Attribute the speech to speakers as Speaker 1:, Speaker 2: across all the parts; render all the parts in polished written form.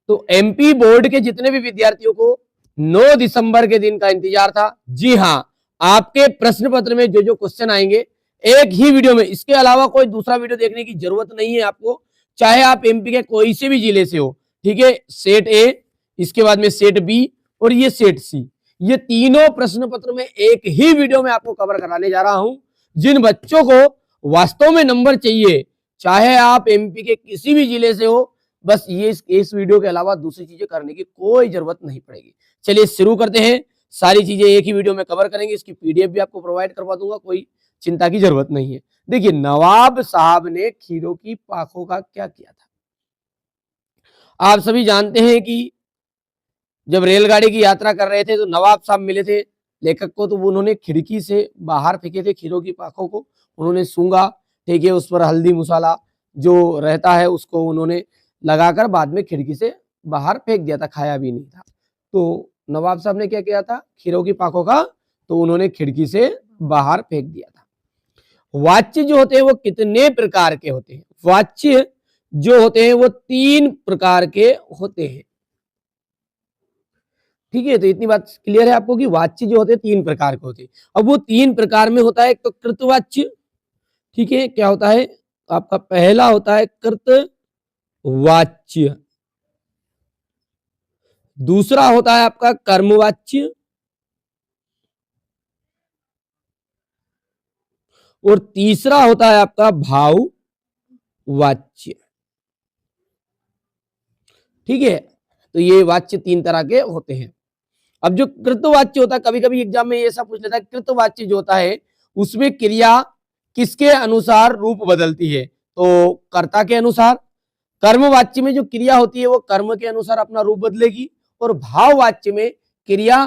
Speaker 1: तो MP board के जितने भी विद्यार्थियों को 9 दिसंबर के दिन का इंतजार था, जी हाँ, आपके प्रश्न पत्र में जो जो क्वेश्चन आएंगे एक ही वीडियो में, इसके अलावा कोई दूसरा वीडियो देखने की जरूरत नहीं है आपको, चाहे आप एमपी के कोई से भी जिले से हो, ठीक है। सेट ए, इसके बाद में सेट बी और ये सेट सी, ये तीनों प्रश्न पत्र में एक ही वीडियो में आपको कवर कराने जा रहा हूं। जिन बच्चों को वास्तव में नंबर चाहिए, चाहे आप एमपी के किसी भी जिले से हो, बस ये इस वीडियो के अलावा दूसरी चीजें करने की कोई जरूरत नहीं पड़ेगी। चलिए शुरू करते हैं। सारी चीजें एक ही वीडियो में कवर करेंगे, इसकी पीडीएफ भी आपको प्रोवाइड करवा दूंगा, कोई चिंता की जरूरत नहीं है। देखिए, नवाब साहब ने खीरों की पाखों का क्या किया था। आप सभी जानते हैं कि जब रेलगाड़ी की यात्रा कर रहे थे तो नवाब साहब मिले थे लेखक को, तो उन्होंने खिड़की से बाहर फेंके थे खीरों की पाखों को, उन्होंने सूंघा, ठीक है, उस पर हल्दी मसाला जो रहता है उसको उन्होंने लगाकर बाद में खिड़की से बाहर फेंक दिया था, खाया भी नहीं था। तो नवाब साहब ने क्या किया था, खीरों की पाखों का, तो उन्होंने खिड़की से बाहर फेंक दिया था। वाच्य जो होते हैं वो कितने प्रकार के होते हैं? वाच्य जो होते हैं वो 3 प्रकार के होते हैं, ठीक है। तो इतनी बात क्लियर है आपको कि वाच्य जो होते हैं 3 प्रकार के होते हैं। अब वो 3 प्रकार में होता है, एक तो कृतवाच्य, ठीक है, क्या होता है आपका, पहला होता है कृतवाच्य, दूसरा होता है आपका कर्मवाच्य, और तीसरा होता है आपका भाववाच्य, ठीक है। तो ये वाच्य 3 तरह के होते हैं। अब जो कृतवाच्य होता है, कभी कभी एग्जाम में ये सब पूछ लेता है, कृतवाच्य जो होता है उसमें क्रिया किसके अनुसार रूप बदलती है? तो कर्ता के अनुसार। कर्मवाच्य में जो क्रिया होती है वो कर्म के अनुसार अपना रूप बदलेगी, और भाववाच्य में क्रिया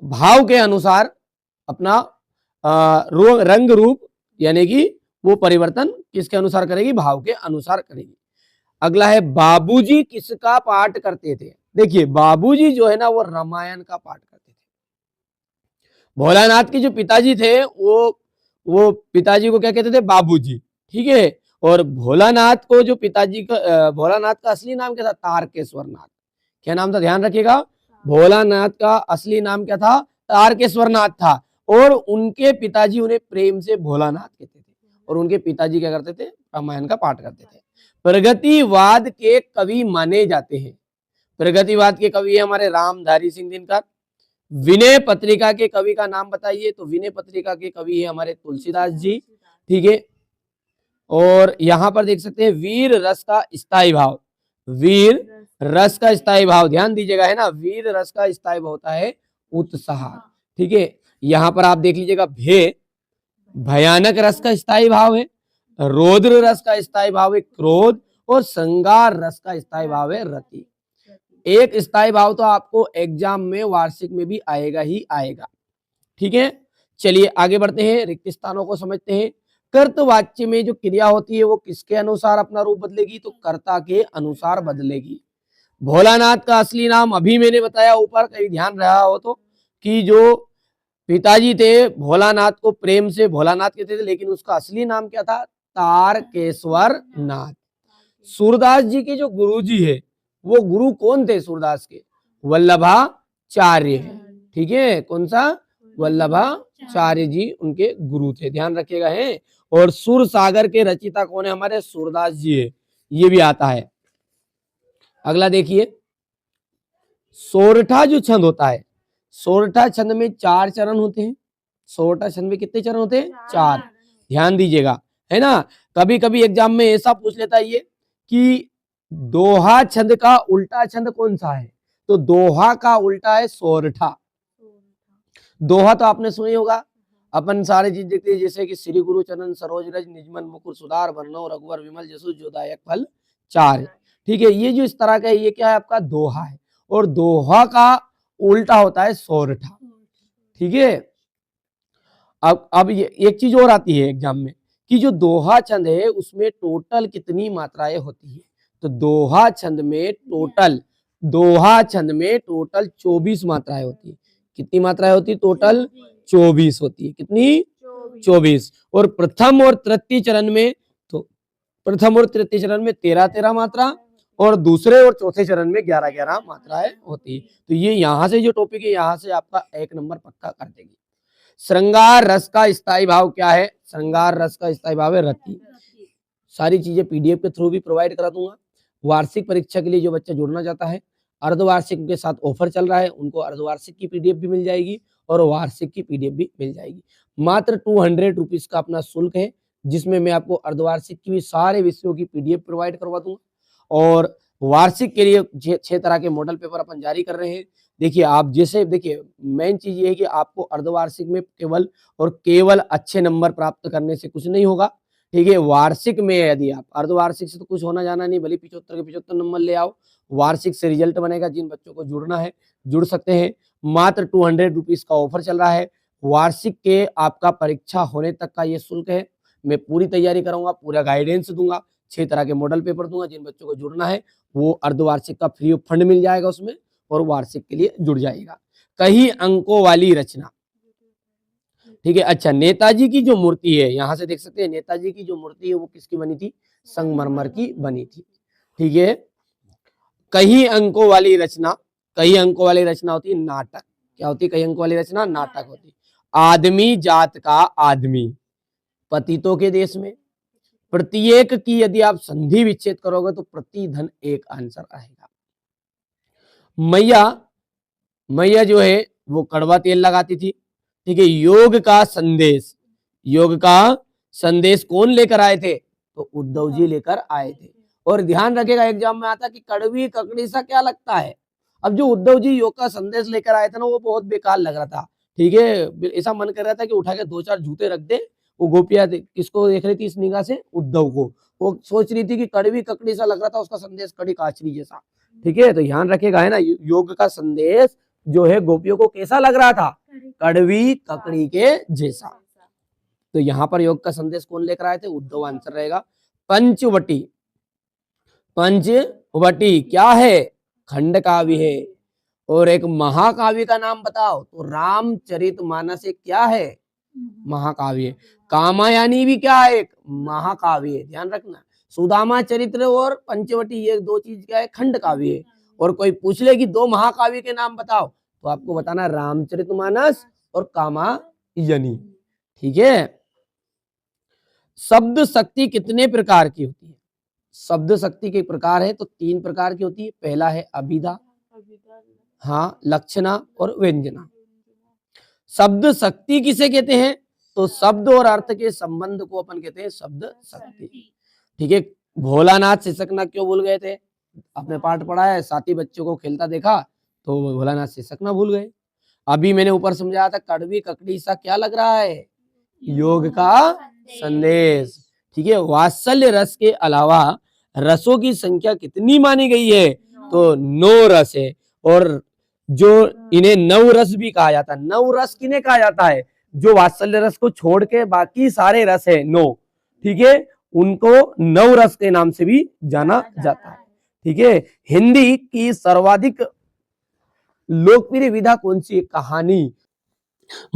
Speaker 1: भाव के अनुसार अपना रंग रूप, यानी कि वो परिवर्तन किसके अनुसार करेगी? भाव के अनुसार करेगी। अगला है बाबूजी किसका पाठ करते थे? देखिए, बाबूजी जो है ना वो रामायण का पाठ करते थे। भोलानाथ के जो पिताजी थे वो पिताजी को क्या कहते थे? बाबूजी, ठीक है। और भोलानाथ को जो पिताजी का भोलानाथ का असली नाम क्या था? तारकेश्वर नाथ। क्या नाम था? ध्यान रखिएगा, भोलानाथ का असली नाम क्या था? तारकेश्वर नाथ था। और उनके पिताजी उन्हें प्रेम से भोलानाथ कहते थे, और उनके पिताजी क्या करते थे? रामायण का पाठ करते थे। प्रगतिवाद के कवि माने जाते हैं। प्रगतिवाद के कवि है हमारे रामधारी सिंह दिनकर। विनय पत्रिका के कवि का नाम बताइए? तो विनय पत्रिका के कवि है हमारे तुलसीदास जी, ठीक है। और यहां पर देख सकते हैं वीर रस का स्थायी भाव, वीर रस का स्थायी भाव, ध्यान दीजिएगा, है ना, वीर रस का स्थायी भाव होता है उत्साह, ठीक है। यहां पर आप देख लीजिएगा, भयानक रस का स्थायी भाव है, रौद्र रस का स्थायी भाव है क्रोध, और श्रृंगार रस का स्थायी भाव है रति। एक स्थायी भाव तो आपको एग्जाम में वार्षिक में भी आएगा ही आएगा, ठीक है। चलिए आगे बढ़ते हैं, रिक्त स्थानों को समझते हैं। कर्तवाच्य में जो क्रिया होती है वो किसके अनुसार अपना रूप बदलेगी? तो कर्ता के अनुसार बदलेगी। भोलानाथ का असली नाम अभी मैंने बताया ऊपर, कहीं ध्यान रहा हो तो, कि जो पिताजी थे भोलानाथ को प्रेम से भोलानाथ कहते थे, लेकिन उसका असली नाम क्या था? तारकेश्वर नाथ। सूरदास जी के जो गुरुजी है वो गुरु कौन थे सूरदास के? वल्लभाचार्य, ठीक है। कौन सा? वल्लभाचार्य जी उनके गुरु थे, ध्यान रखिएगा, है। और सुर सागर के रचिता कौन है? हमारे सूरदास जी है, ये भी आता है। अगला देखिए, सोरठा जो छंद होता है, सोरठा छंद में 4 चरण होते हैं। सोरठा छंद में कितने चरण होते हैं? 4। ध्यान दीजिएगा, है ना। कभी कभी एग्जाम में ऐसा पूछ लेता है ये कि दोहा छंद का उल्टा छंद कौन सा है? तो दोहा का उल्टा है सोरठा। दोहा तो आपने सुनी होगा, अपन सारे चीज देखते हैं, जैसे कि श्री गुरु चरण सरोज रज निजमन मुकुर सुधार वर्णो रघुवर विमल जसु जोदायक फल 4, ठीक है। ये जो इस तरह का है ये क्या है? आपका दोहा है, और दोहा का उल्टा होता है सोरठा, ठीक है। अब ये एक चीज और आती है एग्जाम में कि जो दोहा छंद है उसमें टोटल कितनी मात्राएं होती है? तो दोहा छंद में टोटल 24 मात्राएं होती है। कितनी मात्राएं होती है? टोटल 24 होती है। कितनी? 24। और प्रथम और तृतीय चरण में 13 मात्रा, और दूसरे और चौथे चरण में 11-11 मात्राएं होती है। तो ये यहाँ से जो टॉपिक है यहाँ से आपका 1 नंबर पक्का कर देगी। श्रृंगार रस का स्थायी भाव क्या है? श्रृंगार रस का स्थायी भाव है रति। सारी चीजें पीडीएफ के थ्रू भी प्रोवाइड करा दूंगा। वार्षिक परीक्षा के लिए जो बच्चा जुड़ना चाहता है, अर्धवार्षिक के साथ ऑफर चल रहा है, उनको अर्धवार्षिक की पीडीएफ भी मिल जाएगी और वार्षिक की पीडीएफ भी मिल जाएगी। मात्र 200 रुपीज का अपना शुल्क है, जिसमें मैं आपको अर्धवार्षिक की भी सारे विषयों की पीडीएफ प्रोवाइड करवा दूंगा और वार्षिक के लिए 6 तरह के मॉडल पेपर अपन जारी कर रहे हैं। देखिए आप जैसे देखिए मेन चीज ये है कि आपको अर्धवार्षिक में केवल अच्छे नंबर प्राप्त करने से कुछ नहीं होगा, ठीक है। वार्षिक में यदि आप अर्धवार्षिक से तो कुछ होना जाना नहीं, भले 75 के 75 नंबर ले आओ, वार्षिक से रिजल्ट बनेगा। जिन बच्चों को जुड़ना है जुड़ सकते हैं। मात्र 200 रुपीज का ऑफर चल रहा है। वार्षिक के आपका परीक्षा होने तक का ये शुल्क है। मैं पूरी तैयारी कराऊंगा, पूरा गाइडेंस दूंगा, 6 तरह के मॉडल पेपर दूंगा। जिन बच्चों को जुड़ना है वो अर्धवार्षिक का फ्री ऑफ फंड मिल जाएगा उसमें और वार्षिक के लिए जुड़ जाएगा। कई अंकों वाली रचना, ठीक है। अच्छा, नेताजी की जो मूर्ति है यहाँ से देख सकते हैं, नेताजी की जो मूर्ति है वो किसकी बनी थी? संगमरमर की बनी थी, ठीक है। कई अंकों वाली रचना, कई अंकों वाली रचना होती है नाटक। क्या होती है? कई अंकों वाली रचना नाटक होती है। आदमी जात का आदमी, पतितों के देश में, प्रत्येक की यदि आप संधि विच्छेद करोगे तो प्रति धन एक आंसर आएगा। मैया, मैया जो है वो कड़वा तेल लगाती थी, ठीक है। योग का संदेश, योग का संदेश कौन लेकर आए थे? तो उद्धव जी लेकर आए थे। और ध्यान रखेगा एग्जाम में आता कि कड़वी ककड़ी सा क्या लगता है। अब जो उद्धव जी योग का संदेश लेकर आए थे ना वो बहुत बेकार लग रहा था, ठीक है। ऐसा मन कर रहा था कि उठा के 2-4 जूते रख दे। वो गोपियां किसको देख रही थी इस निगाह से? उद्धव को। वो सोच रही थी कि कड़वी ककड़ी सा लग रहा था उसका संदेश, कड़ी काचरी जैसा, ठीक है। तो ध्यान रखेगा, है ना, योग का संदेश जो है गोपियों को कैसा लग रहा था? कड़वी ककड़ी के जैसा। तो यहाँ पर योग का संदेश कौन लेकर आए थे? उद्धव आंसर रहेगा। पंचवटी, पंचवटी क्या है? खंड काव्य है। और एक महाकाव्य का नाम बताओ तो रामचरितमानस क्या है? महाकाव्य। कामायनी भी क्या है? एक महाकाव्य है। ध्यान रखना, सुदामा चरित्र और पंचवटी ये 2 चीज क्या है? खंड काव्य है। और कोई पूछ ले कि 2 महाकाव्य के नाम बताओ तो आपको बताना रामचरितमानस और कामायनी, ठीक है। शब्द शक्ति कितने प्रकार की होती है? शब्द शक्ति के प्रकार है तो 3 प्रकार की होती है। पहला है अभिधा, हाँ, लक्षणा और व्यंजना। शब्द शक्ति किसे कहते हैं? तो शब्द और अर्थ के संबंध को अपन कहते हैं शब्द शक्ति, ठीक है। भोलानाथ सिसकना क्यों भूल गए थे? आपने पाठ पढ़ा है, साथी बच्चों को खेलता देखा तो भोलानाथ सिसकना भूल गए। अभी मैंने ऊपर समझाया था कड़वी ककड़ी सा क्या लग रहा है? योग का संदेश, ठीक है। वात्सल्य रस के अलावा रसों की संख्या कितनी मानी गई है? तो 9 रस है। और जो इन्हें नवरस भी कहा जाता है। नवरस किन्हें कहा जाता है? जो वात्सल्य रस को छोड़ के बाकी सारे रस है 9, ठीक है, उनको नवरस के नाम से भी जाना जाता है, ठीक है। हिंदी की सर्वाधिक लोकप्रिय विधा कौन सी है? कहानी।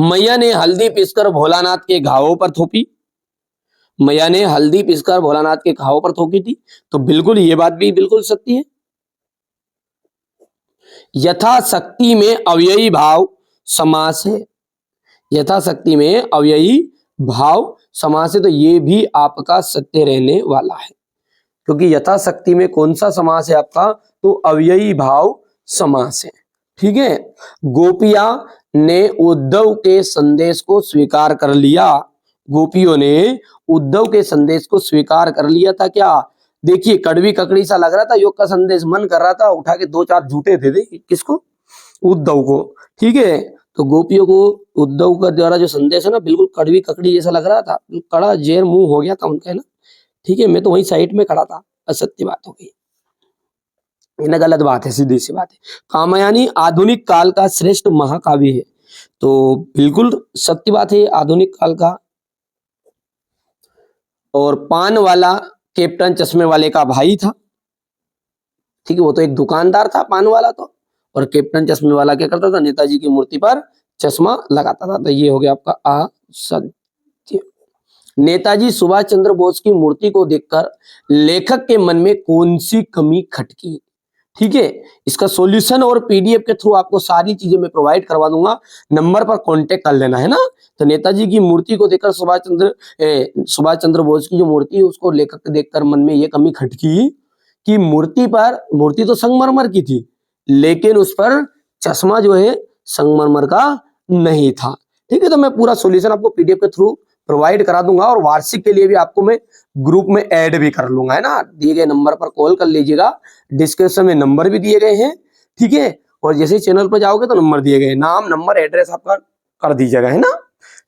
Speaker 1: मैया ने हल्दी पीसकर भोलानाथ के घावों पर थोपी, मैया ने हल्दी पीसकर भोलानाथ के घावों पर थोपी थी। तो बिल्कुल ये बात भी बिल्कुल सत्य है। यथाशक्ति में अव्ययी भाव समास है, यथाशक्ति में अव्ययी भाव समास है। तो ये भी आपका सत्य रहने वाला है, क्योंकि यथाशक्ति में कौन सा समास है आपका? तो अव्ययी भाव समास है, ठीक है। गोपियां ने उद्धव के संदेश को स्वीकार कर लिया, गोपियों ने उद्धव के संदेश को स्वीकार कर लिया था। क्या? देखिए कड़वी ककड़ी सा लग रहा था योग का संदेश, मन कर रहा था उठा के 2-4 जूते दे दे। किसको? उद्धव को, ठीक है। तो गोपियों को उद्धव का द्वारा जो संदेश है ना बिल्कुल कड़वी ककड़ी जैसा लग रहा था, कड़ा जेर मुंह हो गया था उनका, है ना, ठीक है। मैं तो वहीं साइड में खड़ा था, असत्य बात हो गई, ये ना गलत बात है, सीधी सी बात है। कामायनी आधुनिक काल का श्रेष्ठ महाकाव्य है, तो बिल्कुल सत्य बात है, आधुनिक काल का। और पान वाला कैप्टन चश्मे वाले का भाई था, ठीक है, वो तो एक दुकानदार था पान वाला तो, और कैप्टन चश्मे वाला क्या करता था? नेताजी की मूर्ति पर चश्मा लगाता था। तो ये हो गया आपका असत्य। नेताजी सुभाष चंद्र बोस की मूर्ति को देखकर लेखक के मन में कौन सी कमी खटकी। ठीक है, इसका सॉल्यूशन और पीडीएफ के थ्रू आपको सारी चीजें मैं प्रोवाइड करवा दूंगा, नंबर पर कांटेक्ट कर लेना है ना। तो नेताजी की मूर्ति को देखकर सुभाष चंद्र बोस की जो मूर्ति है उसको लेखक के देखकर मन में ये कमी खटकी कि मूर्ति तो संगमरमर की थी, लेकिन उस पर चश्मा जो है संगमरमर का नहीं था। ठीक है, तो मैं पूरा सॉल्यूशन आपको पीडीएफ के थ्रू प्रोवाइड करा दूंगा और वार्षिक के लिए भी आपको मैं ग्रुप में ऐड भी कर लूंगा, है ना। दिए गए नंबर पर कॉल कर लीजिएगा, डिस्क्रिप्शन में नंबर भी दिए गए हैं। ठीक है, और जैसे चैनल पर जाओगे तो नंबर दिए गए, नाम नंबर एड्रेस आपका कर दीजिएगा, है ना।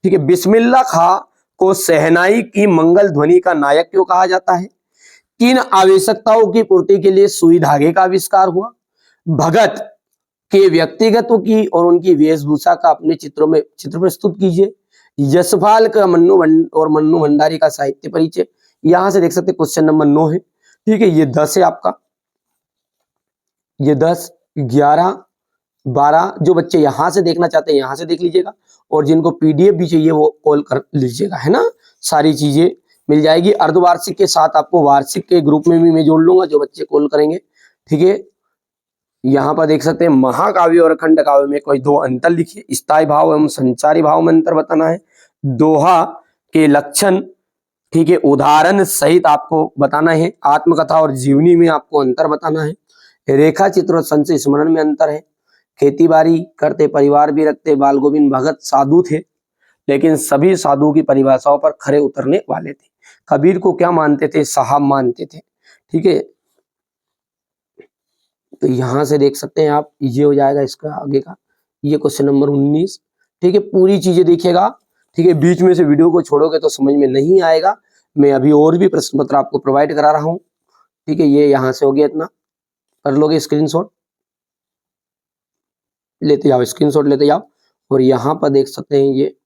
Speaker 1: ठीक है, बिस्मिल्लाह खां को शहनाई की मंगल ध्वनि का नायक क्यों कहा जाता है? किन आवश्यकताओं की पूर्ति के लिए सुई धागे का आविष्कार हुआ? भगत के व्यक्तिगतों की और उनकी वेशभूषा का अपने चित्रों में चित्र प्रस्तुत कीजिए। यशपाल का मन्नू भंडारी का साहित्य परिचय। यहां से देख सकते हैं क्वेश्चन नंबर 9 है। ठीक है, ये 10 है आपका, ये 10, 11, 12। जो बच्चे यहां से देखना चाहते हैं यहां से देख लीजिएगा, और जिनको पीडीएफ भी चाहिए वो कॉल कर लीजिएगा, है ना। सारी चीजें मिल जाएगी। अर्धवार्षिक के साथ आपको वार्षिक के ग्रुप में भी मैं जोड़ लूंगा जो बच्चे कॉल करेंगे। ठीक है, यहाँ पर देख सकते हैं महाकाव्य और खंड काव्य में कोई 2 अंतर लिखिए। स्थायी भाव एवं संचारी भाव में अंतर बताना है। दोहा के लक्षण, ठीक है, उदाहरण सहित आपको बताना है। आत्मकथा और जीवनी में आपको अंतर बताना है। रेखा चित्र और संशय स्मरण में अंतर है। खेती बाड़ी करते, परिवार भी रखते, बाल गोविंद भगत साधु थे, लेकिन सभी साधुओं की परिभाषाओं पर खरे उतरने वाले थे। कबीर को क्या मानते थे? साहब मानते थे। ठीक है, तो यहां से देख सकते हैं आप, ये हो जाएगा इसका आगे का, ये क्वेश्चन नंबर 19। ठीक है, पूरी चीजें देखिएगा। ठीक है, बीच में से वीडियो को छोड़ोगे तो समझ में नहीं आएगा। मैं अभी और भी प्रश्न पत्र आपको प्रोवाइड करा रहा हूँ। ठीक है, ये यहां से हो गया, इतना कर लोगे स्क्रीनशॉट लेते जाओ, स्क्रीनशॉट लेते जाओ। और यहाँ पर देख सकते हैं ये